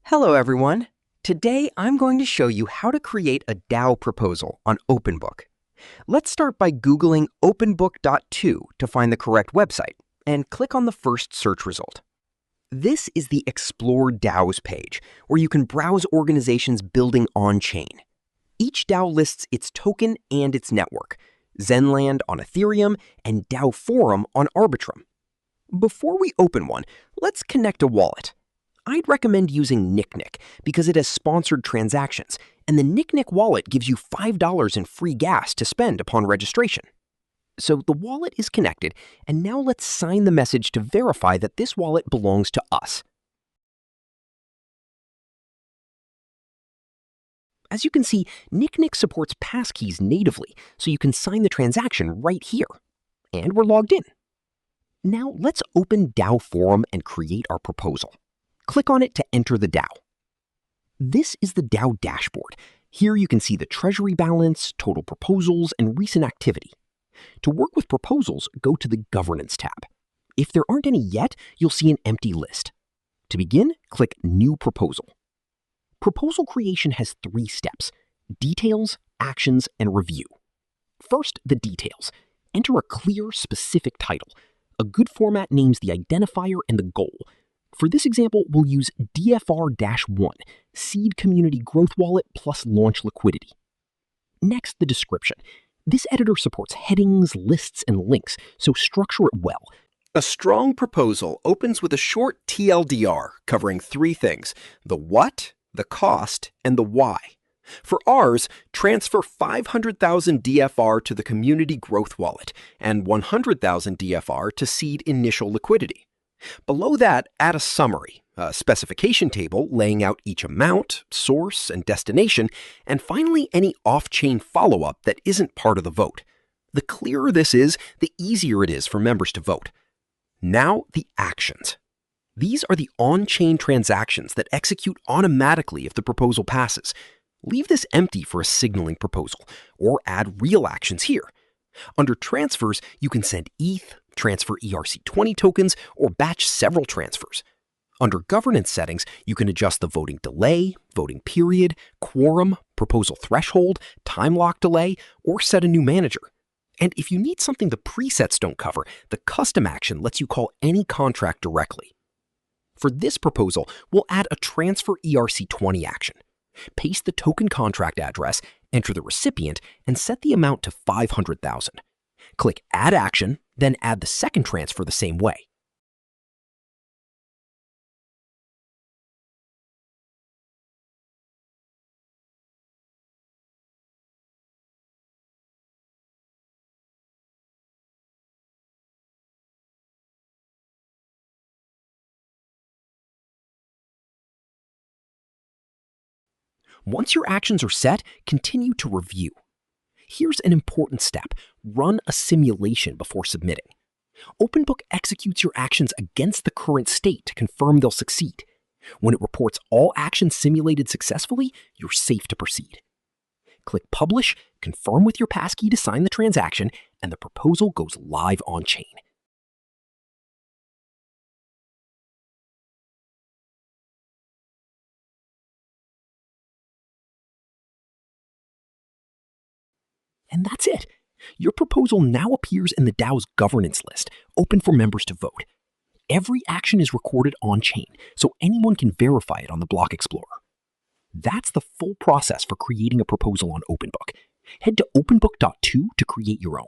Hello everyone. Today I'm going to show you how to create a DAO proposal on OpenBook. Let's start by Googling OpenBook.to to find the correct website and click on the first search result. This is the Explore DAOs page where you can browse organizations building on-chain. Each DAO lists its token and its network, Zenland on Ethereum and DAO Forum on Arbitrum. Before we open one, let's connect a wallet. I'd recommend using NYKNYC because it has sponsored transactions, and the NYKNYC wallet gives you $5 in free gas to spend upon registration. So the wallet is connected, and now let's sign the message to verify that this wallet belongs to us. As you can see, NYKNYC supports passkeys natively, so you can sign the transaction right here. And we're logged in. Now let's open DAO Forum and create our proposal. Click on it to enter the DAO. This is the DAO dashboard. Here you can see the treasury balance, total proposals, and recent activity. To work with proposals, go to the Governance tab. If there aren't any yet, you'll see an empty list. To begin, click New Proposal. Proposal creation has 3 steps: details, actions, and review. First, the details. Enter a clear, specific title. A good format names the identifier and the goal. For this example, we'll use DFR-1, Seed Community Growth Wallet plus Launch Liquidity. Next, the description. This editor supports headings, lists, and links, so structure it well. A strong proposal opens with a short TLDR covering 3 things: the what, the cost, and the why. For ours, transfer 500,000 DFR to the Community Growth Wallet and 100,000 DFR to Seed Initial Liquidity. Below that, add a summary, a specification table laying out each amount, source, and destination, and finally any off-chain follow-up that isn't part of the vote. The clearer this is, the easier it is for members to vote. Now, the actions. These are the on-chain transactions that execute automatically if the proposal passes. Leave this empty for a signaling proposal, or add real actions here. Under transfers, you can send ETH, transfer ERC20 tokens, or batch several transfers. Under governance settings, you can adjust the voting delay, voting period, quorum, proposal threshold, time lock delay, or set a new manager. And if you need something the presets don't cover, the custom action lets you call any contract directly. For this proposal, we'll add a transfer ERC20 action. Paste the token contract address, enter the recipient, and set the amount to 500,000. Click Add Action, then add the second transfer the same way. Once your actions are set, continue to review. Here's an important step: run a simulation before submitting. OpenBook executes your actions against the current state to confirm they'll succeed. When it reports all actions simulated successfully, you're safe to proceed. Click Publish, confirm with your passkey to sign the transaction, and the proposal goes live on-chain. And that's it. Your proposal now appears in the DAO's governance list, open for members to vote. Every action is recorded on-chain, so anyone can verify it on the Block Explorer. That's the full process for creating a proposal on OpenBook. Head to OpenBook.to to create your own.